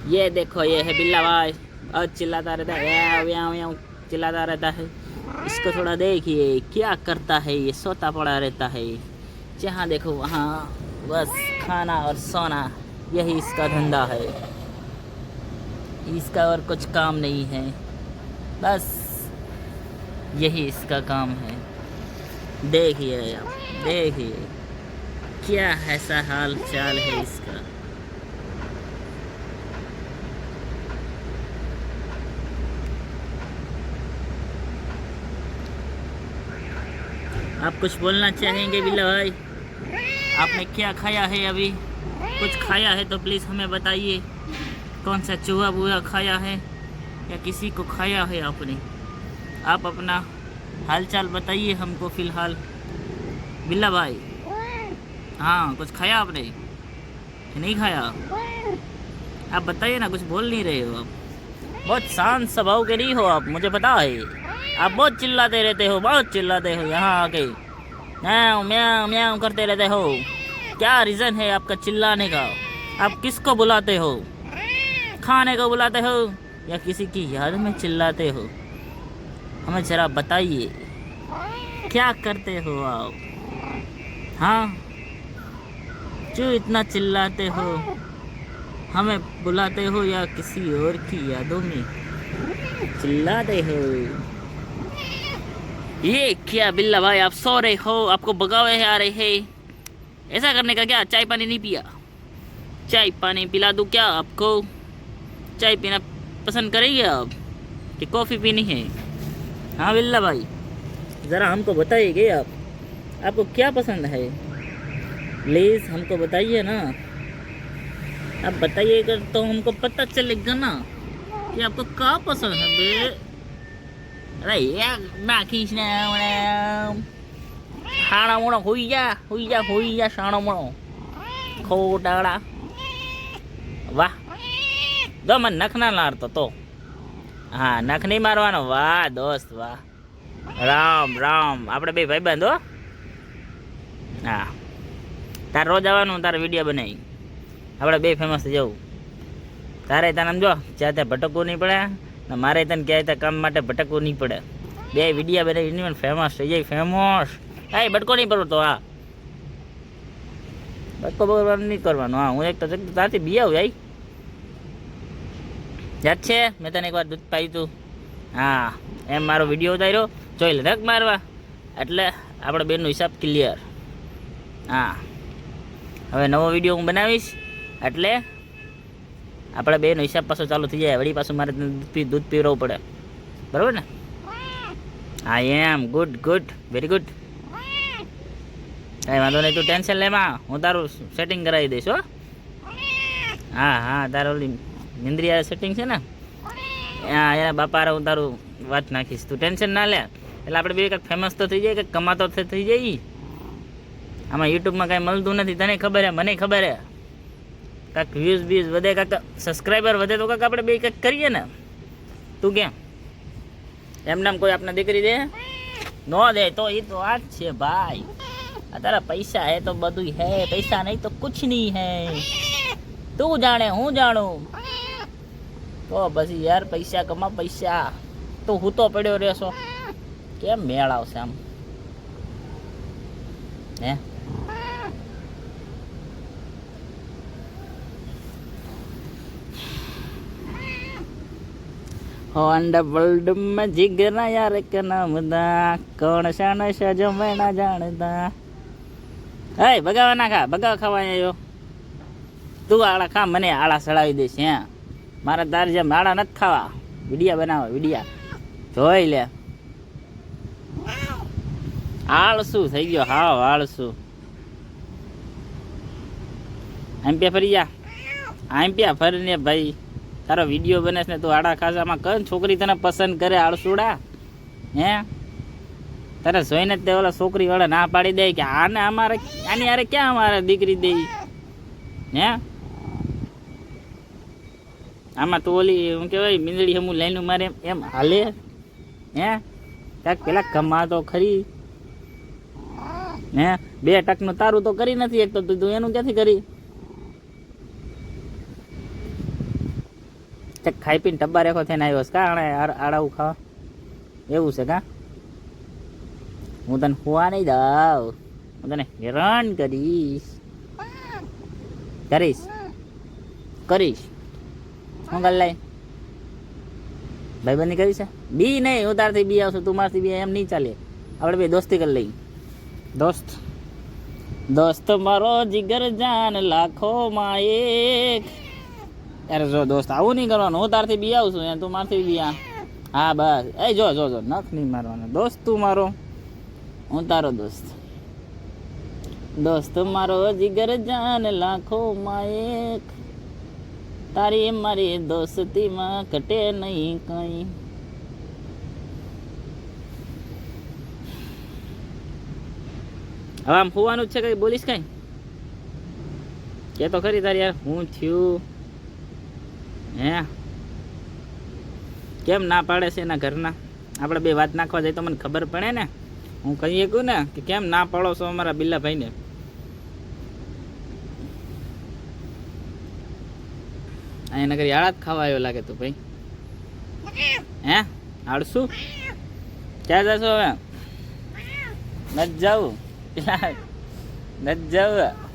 ये देखो ये है बिल्ला भाई, और चिल्लाता रहता है, याव याव याव चिल्लाता रहता है। इसको थोड़ा देखिए क्या करता है, ये सोता पड़ा रहता है। जहाँ देखो वहाँ बस खाना और सोना, यही इसका धंधा है। इसका और कुछ काम नहीं है, बस यही इसका काम है। देखिए आप, देखिए क्या ऐसा हाल चाल है इसका। आप कुछ बोलना चाहेंगे बिल्ला भाई? आपने क्या खाया है अभी? कुछ खाया है तो प्लीज़ हमें बताइए। कौन सा चूहा बूहा खाया है या किसी को खाया है आपने? आप अपना हालचाल बताइए हमको फ़िलहाल बिल्ला भाई। हाँ, कुछ खाया आपने कि नहीं खाया? आप बताइए ना, कुछ बोल नहीं रहे हो आप। बहुत शांत स्वभाव के नहीं हो आप, मुझे पता है। आप बहुत चिल्लाते रहते हो, बहुत चिल्लाते हो यहाँ आके, म्याऊं म्याऊं म्याऊं करते रहते हो। क्या रीज़न है आपका चिल्लाने का? आप किसको बुलाते हो? खाने को बुलाते हो या किसी की याद में चिल्लाते हो? हमें ज़रा बताइए, क्या करते हो आप? हाँ, क्यों इतना चिल्लाते हो? हमें बुलाते हो या किसी और की यादों में चिल्लाते हो? ये क्या बिल्ला भाई, आप सो रहे हो, आपको बगावे आ रहे हैं? ऐसा करने का क्या? चाय पानी नहीं पिया? चाय पानी पिला दूँ क्या आपको? चाय पीना पसंद करेंगे आप कि कॉफ़ी पीनी है? हाँ बिल्ला भाई, ज़रा हमको बताइए आप, आपको क्या पसंद है? प्लीज़ हमको बताइए ना। आप बताइएगा तो हमको पता चलेगा ना कि आपको क्या पसंद है बे। अरे यार ना खींचना हाड़ा मोड़ा हुई जा शाणो मोड़ो खोटाड़ा। वाह, જો મને નખ ના લારતો તો. હા, નખ નહીં મારવાનો. વાહ દોસ્ત વાહ, રામ રામ. આપણે બે ભાઈબંધ હો. હા, તારે રોજ આવવાનું, તારે વિડીયો બનાવી, આપણે બે ફેમસ થઈ જવું. તારે તને જો જ્યાં ત્યાં ભટકવું નહીં પડે ને મારે તને ક્યાંય ત્યાં કામ માટે ભટકવું નહીં પડે. બે વિડીયા બનાવી પણ ફેમસ થઈ જાય, ફેમસ. હા, બટકો નહીં પડવો તો. હા, બટકો બગડવાનું નહીં કરવાનો. હા, હું એક તો તારથી બી આવું જાય. યાદ છે મેં તને એકવાર દૂધ પાયું હતું? હા, એમ મારો વિડીયો ઉતાર્યો, જોઈ લે ધક મારવા, એટલે આપણે બેનનો હિસાબ ક્લિયર. હા, હવે નવો વિડીયો હું બનાવીશ એટલે આપણે બેનો હિસાબ પાછો ચાલુ થઈ જાય. વળી પાછું મારે દૂધ પીવડાવવું પડે, બરાબર ને? હા એમ, ગુડ ગુડ, વેરી ગુડ. કાંઈ વાંધો નહીં, તું ટેન્શન લેમાં, હું તારું સેટિંગ કરાવી દઈશ હો. હા હા, તારું ઓલી નિંદ્રિયા સેટિંગ છે ને, હા એના બાપા હું તારું વાત નાખીશ, તું ટેન્શન ના લે. એટલે આપણે બે કંઈક ફેમસ તો થઈ જાય, કંઈક કમાતો થઈ જાય. આમાં યુટ્યુબમાં કાંઈ મળતું નથી, તને ખબર હે, મને ખબર હે. કાંઈક વ્યૂઝ બ્યુઝ વધે, કાંઈક સબસ્ક્રાઈબર વધે તો કાંઈક આપણે બે કંઈક કરીએ ને. તું કેમ? એમ નામ કોઈ આપને દીકરી દે ન દે તો એ તો આ જ છે ભાઈ. તારા પૈસા હે તો બધું હે, પૈસા નહીં તો કુછ નહીં હે. તું જાણે હું જાણું તો પછી યાર, પૈસા કમા પૈસા. તો હું તો પડ્યો રહેશો, કેમ મેળ આવશે આમ હે? अंडरवर्ल्ड में जिगरा यार का नाम दा, कौन शान सजो मैं ना जानता. हे भगावा ना खा, भगावा खावा आयो. તું આળા ખા, મને આળા સડાવી દઈશ. હે, મારા તાર જેમ આળા નથી ખાવા. વિડિયા બનાવો, વિડિયા જોઈ લે. આળસુ થઈ ગયો, હાવ આળસુ. આમ પે ફરી જા, આમ પે ફરીને ભાઈ. તારો વિડીયો બને ને તું આડા ખાસામાં કર, છોકરી તને પસંદ કરે આળસુડા? હે, તને જોઈને જ તે ઓલા છોકરી વાળા ના પાડી દે કે આને અમારે, આની યારે ક્યાં અમારે દીકરી દે? હે, આમાં તો ઓલી શું કહેવાય, મીંદડી હમું લઈને મારે એમ હાલે? હે, કાંઈક પેલા કમા તો ખરી. હે, 2 ટકનું તારું તો કરી નથી એક તો, તું એનું ક્યાંથી કરી? તે ખાઈ પીને ટબ્બા રેખો થઈને આવ્યો છે કા આડાવું ખાવા એવું છે કા હું તને ખુવા નહીં દઉં હું તને હેરાન કરીશ કરીશ શું કર લઈ ભાઈબંધી કરી છે બી નહીં હું તારથી બી આવશું તું મારથી બી એમ નહીં ચાલે આપણે બે દોસ્તી કરી લઈ દોસ્ત મારો જીગર જાન લાખો માં એક અરે જો દોસ્ત આવું નહીં કરવાનું હું તારથી બી આવું છું યાર તું મારથી બી આ હા બસ એ જો નખ નહીં મારવાનો દોસ્ત તું મારો હું તારો દોસ્ત મારો જીગર જાન લાખો માં એક તારી મારી દોસ્તીમાં ઘટે નહીં કઈ હવે આમ હોવાનું જ છે કઈ બોલીશ કઈ કે તો ખરી તારી યાર હું થયું હે કેમ ના પાડે છે એના ઘરના આપણે બે વાત નાખવા જાય તો મને ખબર પડે ને હું કહી શકું ને કે કેમ ના પાડો છો અમારા બિલ્લાભાઈને અહીંયા નગર આળા જ ખાવા આવ્યો લાગે તું ભાઈ હે આળસું ક્યાં જશો હવે નથી જવું નથી જવું